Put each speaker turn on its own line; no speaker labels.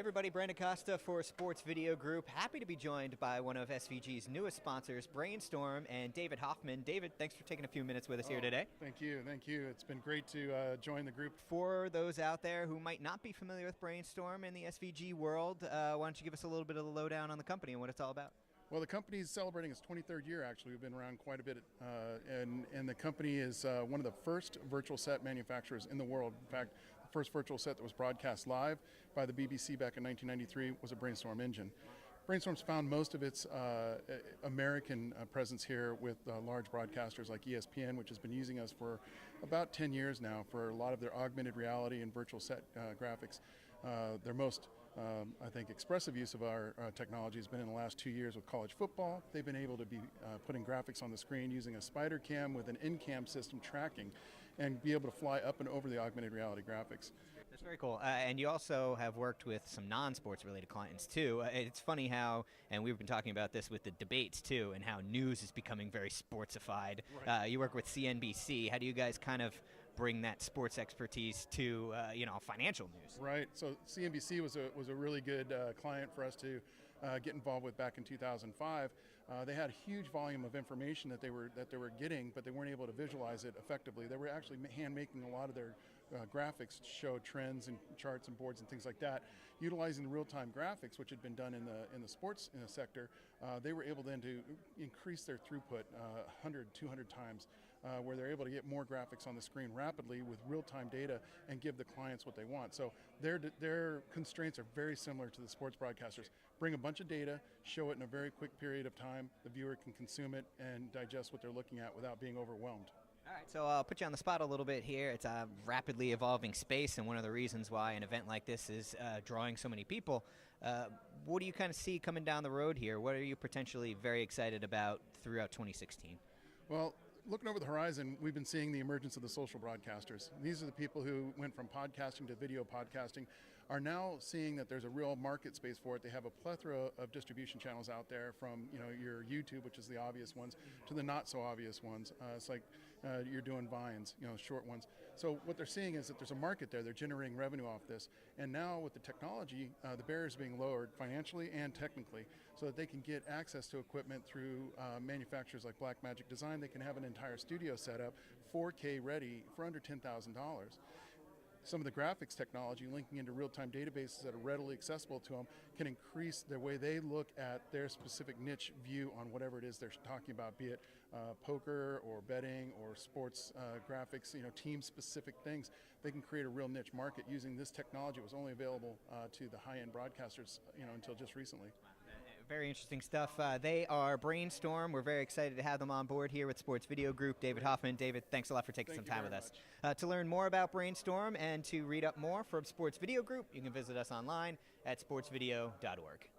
Everybody, Brandon Costa for Sports Video Group. Happy to be joined by one of SVG's newest sponsors, Brainstorm, and David Hoffman. David, thanks for taking a few minutes with us here today.
Thank you. It's been great to join the group.
For those out there who might not be familiar with Brainstorm in the SVG world, why don't you give us a little bit of the lowdown on the company and what it's all about?
Well, the company is celebrating its 23rd year, actually. We've been around quite a bit, and the company is one of the first virtual set manufacturers in the world. In fact, the first virtual set that was broadcast live by the BBC back in 1993 was a Brainstorm engine. Brainstorm's found most of its American presence here with large broadcasters like ESPN, which has been using us for about 10 years now for a lot of their augmented reality and virtual set graphics. Their most, I think, expressive use of our technology has been in the last 2 years with college football. They've been able to be putting graphics on the screen using a spider cam with an in-cam system tracking and be able to fly up and over the augmented reality graphics.
That's very cool. And you also have worked with some non-sports related clients too. It's funny how, and we've been talking about this with the debates too, and how news is becoming very sportsified.
Right.
You work with CNBC. How do you guys kind of bring that sports expertise to financial news?
Right. So CNBC was a really good client for us to get involved with back in 2005. They had a huge volume of information that they were getting, but they weren't able to visualize it effectively. They were actually hand making a lot of their graphics to show trends and charts and boards and things like that. Utilizing the real-time graphics, which had been done in the sports sector, they were able then to increase their throughput 100, 200 times, where they're able to get more graphics on the screen rapidly with real-time data and give the clients what they want. So their constraints are very similar to the sports broadcasters. Bring a bunch of data, show it in a very quick period of time, the viewer can consume it and digest what they're looking at without being overwhelmed.
All right, so I'll put you on the spot a little bit here. It's a rapidly evolving space, and one of the reasons why an event like this is drawing so many people. What do you kind of see coming down the road here? What are you potentially very excited about throughout 2016?
Well, looking over the horizon, we've been seeing the emergence of the social broadcasters. These are the people who went from podcasting to video podcasting, are now seeing that there's a real market space for it. They have a plethora of distribution channels out there, from your YouTube, which is the obvious ones, to the not so obvious ones. It's like you're doing Vines, short ones. So what they're seeing is that there's a market there. They're generating revenue off this. And now with the technology, the barriers being lowered financially and technically, so that they can get access to equipment through manufacturers like Blackmagic Design. They can have an entire studio set up, 4K ready, for under $10,000. Some of the graphics technology linking into real-time databases that are readily accessible to them can increase the way they look at their specific niche view on whatever it is they're talking about, be it poker or betting or sports graphics, team-specific things. They can create a real niche market using this technology. It was only available to the high-end broadcasters, until just recently.
Very interesting stuff. They are Brainstorm. We're very excited to have them on board here with Sports Video Group. David Hoffman. David, thanks a lot for taking some time with us. To learn more about Brainstorm and to read up more from Sports Video Group, you can visit us online at sportsvideo.org.